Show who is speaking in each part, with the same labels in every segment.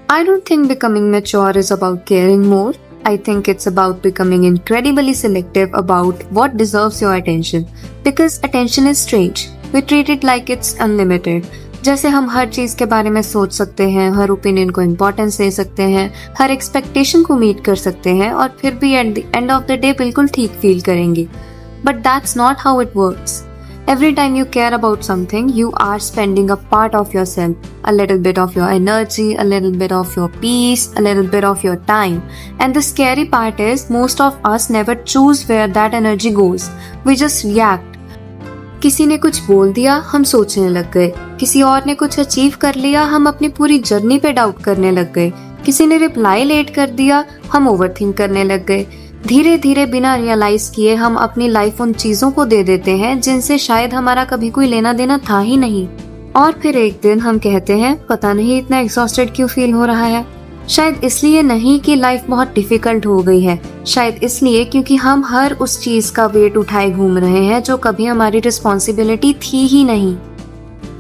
Speaker 1: I don't think becoming mature is about caring more. I think it's about becoming incredibly selective about what deserves your attention. Because attention is strange. We treat it like it's unlimited. जैसे हम हर चीज के बारे में सोच सकते हैं, हर opinion को इम्पोर्टेंस दे सकते हैं, हर एक्सपेक्टेशन को मीट कर सकते हैं और फिर भी at the end of the day बिल्कुल ठीक फील करेंगे. But that's not how it works. Every time you care about something, you are spending a part of yourself, a little bit of your energy, a little bit of your peace, a little bit of your time. And the scary part is, most of us never choose where that energy goes. We just react. किसी ने कुछ बोल दिया, हम सोचने लग गए. किसी और ने कुछ अचीव कर लिया, हम अपनी पूरी जर्नी पे डाउट करने लग गए. किसी ने रिप्लाई लेट कर दिया, हम ओवरथिंक करने लग गए. धीरे धीरे बिना रियलाइज किए हम अपनी लाइफ उन चीजों को दे देते हैं जिनसे शायद हमारा कभी कोई लेना देना था ही नहीं. और फिर एक दिन हम कहते हैं, पता नहीं इतना एग्जॉस्टेड क्यों फील हो रहा है. शायद इसलिए नहीं कि लाइफ बहुत डिफिकल्ट हो गई है, शायद इसलिए क्योंकि हम हर उस चीज का वेट उठाए घूम रहे हैं जो कभी हमारी रिस्पॉन्सिबिलिटी थी ही नहीं.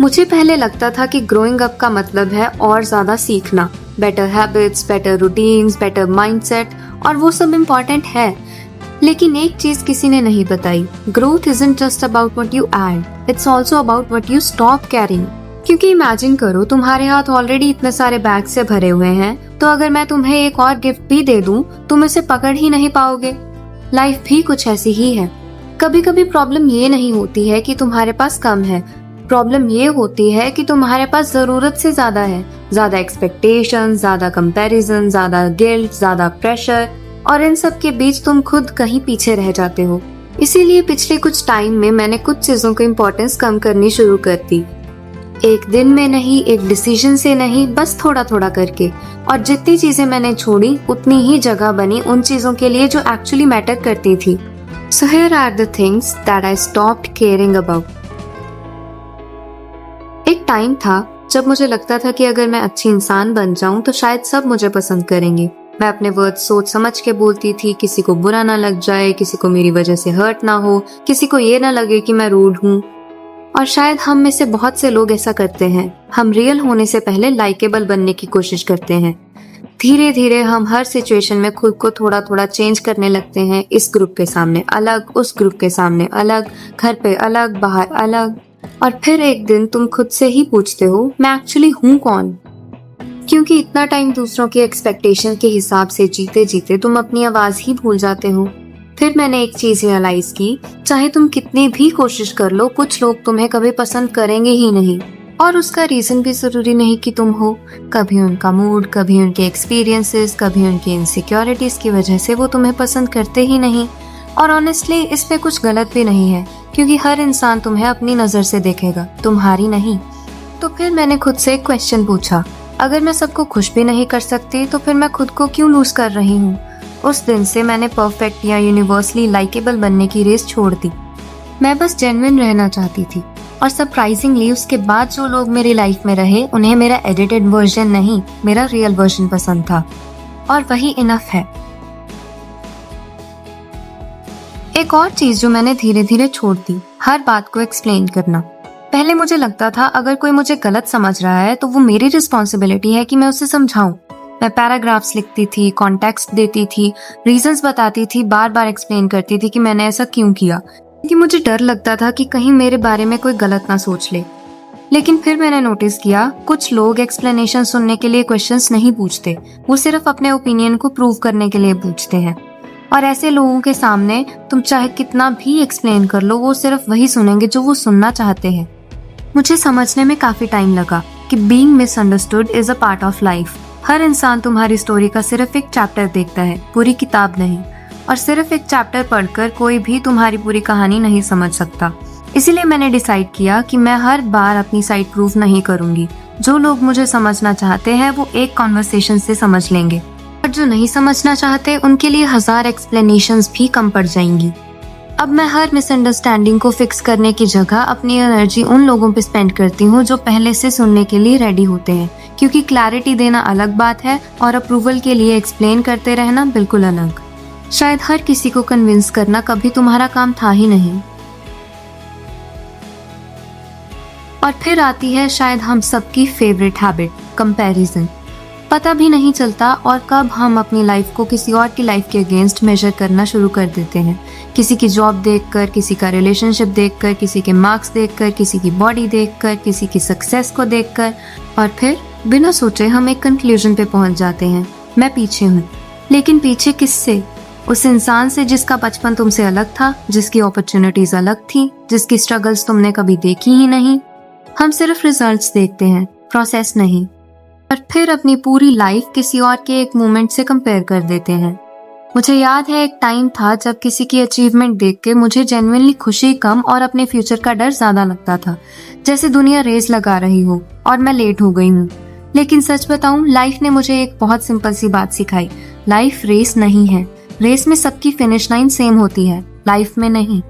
Speaker 1: मुझे पहले लगता था कि ग्रोइंग अप का मतलब है और ज्यादा सीखना, better habits, better routines, better mindset, और वो सब इम्पोर्टेंट है. लेकिन एक चीज किसी ने नहीं बताई, growth isn't just about what you add, it's also about what you stop carrying. क्योंकि इमेजिन करो, तुम्हारे हाथ ऑलरेडी इतने सारे बैग से भरे हुए हैं, तो अगर मैं तुम्हें एक और गिफ्ट भी दे दूं, तुम इसे पकड़ ही नहीं पाओगे. लाइफ भी कुछ ऐसी ही है. कभी कभी प्रॉब्लम ये नहीं होती है कि तुम्हारे पास कम है, प्रॉब्लम ये होती है कि तुम्हारे पास जरूरत से ज्यादा है. ज्यादा एक्सपेक्टेशन, ज्यादा कंपैरिजन, ज्यादा गिल्ट, ज्यादा प्रेशर, और इन सब के बीच तुम खुद कहीं पीछे रह जाते हो. इसीलिए पिछले कुछ टाइम में मैंने कुछ चीजों की इम्पोर्टेंस कम करनी शुरू कर दी. एक दिन में नहीं, एक डिसीजन से नहीं, बस थोड़ा थोड़ा करके. और जितनी चीजें मैंने छोड़ी, उतनी ही जगह बनी उन चीजों के लिए जो एक्चुअली मैटर करती थी. So here are the things that I stopped caring about. एक टाइम था जब मुझे लगता था कि अगर मैं अच्छी इंसान बन जाऊं तो शायद सब मुझे पसंद करेंगे. मैं अपने वर्ड सोच समझ के बोलती थी, किसी को बुरा ना लग जाए, किसी को मेरी वजह से हर्ट ना हो, किसी को ये ना लगे कि मैं रूड हूँ. और शायद हम में से बहुत से लोग ऐसा करते हैं. हम रियल होने से पहले लाइकेबल बनने की कोशिश करते हैं. धीरे धीरे हम हर सिचुएशन में खुद को थोड़ा थोड़ा चेंज करने लगते हैं. इस ग्रुप के सामने अलग, उस ग्रुप के सामने अलग, घर पे अलग, बाहर अलग. और फिर एक दिन तुम खुद से ही पूछते हो, मैं एक्चुअली हूँ कौन? क्योंकि इतना टाइम दूसरों की एक्सपेक्टेशन के हिसाब से जीते जीते तुम अपनी आवाज ही भूल जाते हो. फिर मैंने एक चीज रियलाइज की, चाहे तुम कितनी भी कोशिश कर लो, कुछ लोग तुम्हें कभी पसंद करेंगे ही नहीं. और उसका रीजन भी जरूरी नहीं कि तुम हो. कभी उनका मूड, कभी उनके एक्सपीरियंसेस, कभी उनकी इनसिक्योरिटीज की वजह से वो तुम्हें पसंद करते ही नहीं. और ऑनेस्टली इसमें कुछ गलत भी नहीं है, क्योंकि हर इंसान तुम्हें अपनी नजर से देखेगा, तुम्हारी नहीं. तो फिर मैंने खुद से एक क्वेश्चन पूछा, अगर मैं सबको खुश भी नहीं कर सकती तो फिर मैं खुद को क्यों लूज कर रही हूँ? उस दिन से मैंने परफेक्ट या यूनिवर्सली लाइकेबल बनने की रेस छोड़ दी. मैं बस जेन्युइन रहना चाहती थी. और सरप्राइजिंगली उसके बाद जो लोग मेरी लाइफ में रहे, उन्हें मेरा एडिटेड वर्जन नहीं, मेरा रियल वर्जन पसंद था. और वही इनफ है. एक और चीज जो मैंने धीरे धीरे छोड़ दी, हर बात को एक्सप्लेन करना. पहले मुझे लगता था अगर कोई मुझे गलत समझ रहा है तो वो मेरी रिस्पॉन्सिबिलिटी है कि मैं उसे समझाऊं. मैं पैराग्राफ्स लिखती थी, कॉन्टेक्स्ट देती थी, रीजंस बताती थी, बार बार एक्सप्लेन करती थी कि मैंने ऐसा क्यों किया, क्योंकि मुझे डर लगता था कि कहीं मेरे बारे में कोई गलत ना सोच ले. लेकिन फिर मैंने नोटिस किया, कुछ लोग एक्सप्लेनेशन सुनने के लिए क्वेश्चंस नहीं पूछते, वो सिर्फ अपने ओपिनियन को प्रूव करने के लिए पूछते हैं. और ऐसे लोगों के सामने तुम चाहे कितना भी एक्सप्लेन कर लो, वो सिर्फ वही सुनेंगे जो वो सुनना चाहते हैं. मुझे समझने में काफी टाइम लगा कि being misunderstood is a part of life. हर इंसान तुम्हारी स्टोरी का सिर्फ एक चैप्टर देखता है, पूरी किताब नहीं. और सिर्फ एक चैप्टर पढ़कर कोई भी तुम्हारी पूरी कहानी नहीं समझ सकता. इसीलिए मैंने डिसाइड किया कि मैं हर बार अपनी साइड प्रूव नहीं करूंगी. जो लोग मुझे समझना चाहते हैं वो एक कॉन्वर्सेशन से समझ लेंगे, और जो नहीं समझना चाहते उनके लिए 1000 एक्सप्लेनेशंस भी कम पड़ जाएंगी. अब मैं हर मिसअंडरस्टैंडिंग को फिक्स करने की जगह अपनी एनर्जी उन लोगों पे स्पेंड करती हूँ जो पहले से सुनने के लिए रेडी होते हैं. क्योंकि क्लैरिटी देना अलग बात है और अप्रूवल के लिए एक्सप्लेन करते रहना बिल्कुल अलग. शायद हर किसी को कन्विंस करना कभी तुम्हारा काम था ही नहीं. और फिर आती है शायद हम सबकी फेवरेट हैबिट, कंपैरिजन. पता भी नहीं चलता और कब हम अपनी लाइफ को किसी और की लाइफ के अगेंस्ट मेजर करना शुरू कर देते हैं। किसी की जॉब देखकर, किसी का रिलेशनशिप देखकर, किसी के मार्क्स देखकर, किसी की बॉडी देखकर, किसी की सक्सेस को देखकर, और फिर बिना सोचे हम एक कंक्लूजन पे पहुंच जाते हैं, मैं पीछे हूँ। लेकिन पीछे किससे? उस इंसान से जिसका बचपन तुमसे अलग था, जिसकी अपॉर्चुनिटीज अलग थी, जिसकी स्ट्रगल्स तुमने कभी देखी ही नहीं। हम सिर्फ रिजल्ट्स देखते हैं, प्रोसेस नहीं। और फिर अपनी पूरी लाइफ किसी और के एक मोमेंट से कंपेयर कर देते हैं। मुझे याद है एक टाइम था जब किसी की अचीवमेंट देख के मुझे जेन्युइनली खुशी कम और अपने फ्यूचर का डर ज्यादा लगता था, जैसे दुनिया रेस लगा रही हो और मैं लेट हो गई हूँ। लेकिन सच बताऊं, लाइफ ने मुझे एक बहुत सिंपल सी बात सिखाई। लाइफ रेस नहीं है। रेस में सबकी फिनिश लाइन सेम होती है, लाइफ में नहीं।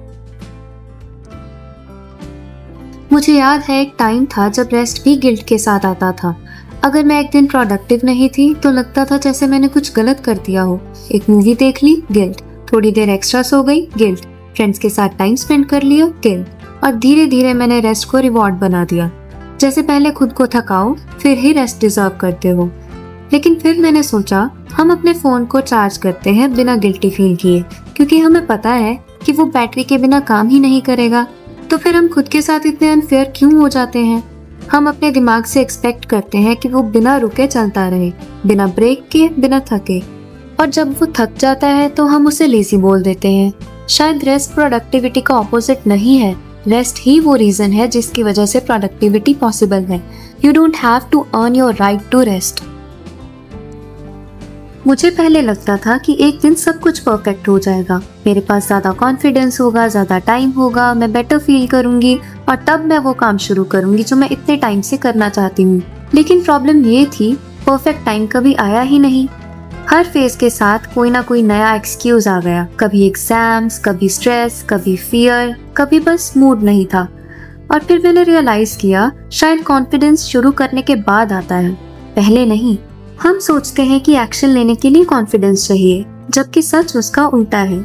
Speaker 1: मुझे याद है एक टाइम था जब रेस्ट भी गिल्ट के साथ आता था। अगर मैं एक दिन प्रोडक्टिव नहीं थी तो लगता था जैसे मैंने कुछ गलत कर दिया हो। एक मूवी देख ली, गिल्ट। थोड़ी देर एक्स्ट्रा सो गई, गिल्ट। फ्रेंड्स के साथ टाइम स्पेंड कर लिया, गिल्ट। और धीरे धीरे मैंने रेस्ट को रिवॉर्ड बना दिया। जैसे पहले खुद को थकाओ, फिर ही रेस्ट डिजर्व करते हो। लेकिन फिर मैंने सोचा, हम अपने फोन को चार्ज करते हैं बिना गिल्टी फील किए, क्योंकि हमें पता है कि वो बैटरी के बिना काम ही नहीं करेगा। तो फिर हम खुद के साथ इतने अनफेयर क्यों हो जाते हैं? हम अपने दिमाग से एक्सपेक्ट करते हैं कि वो बिना रुके चलता रहे, बिना ब्रेक के, बिना थके। और जब वो थक जाता है तो हम उसे लेजी बोल देते हैं। शायद रेस्ट प्रोडक्टिविटी का ऑपोजिट नहीं है। रेस्ट ही वो रीजन है जिसकी वजह से प्रोडक्टिविटी पॉसिबल है। You don't have to earn your right to rest. मुझे पहले लगता था कि एक दिन सब कुछ परफेक्ट हो जाएगा, मेरे पास ज्यादा कॉन्फिडेंस होगा, ज्यादा टाइम होगा, मैं बेटर फील करूंगी और तब मैं वो काम शुरू करूंगी जो मैं इतने टाइम से करना चाहती हूँ। लेकिन प्रॉब्लम ये थी, परफेक्ट टाइम कभी आया ही नहीं। हर फेज के साथ कोई ना कोई नया एक्सक्यूज आ गया। कभी एग्जाम्स, कभी स्ट्रेस, कभी फियर, कभी बस मूड नहीं था। और फिर मैंने रियलाइज किया, शायद कॉन्फिडेंस शुरू करने के बाद आता है, पहले नहीं। हम सोचते हैं कि एक्शन लेने के लिए कॉन्फिडेंस चाहिए, जबकि सच उसका उल्टा है।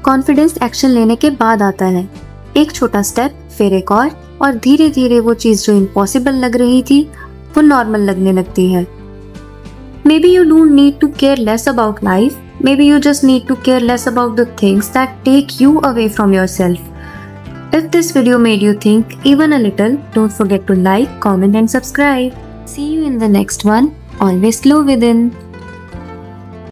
Speaker 1: कॉन्फिडेंस एक्शन लेने के बाद आता है। एक छोटा स्टेप, फिर एक और धीरे धीरे वो चीज जो इम्पॉसिबल लग रही थी वो नॉर्मल लगने लगती है। Maybe you don't need to care less about life. Maybe you just need to care less about the things that take you away from yourself. If this video made you think even a little, don't forget to like, comment and subscribe. See you in the next one. Always glow within.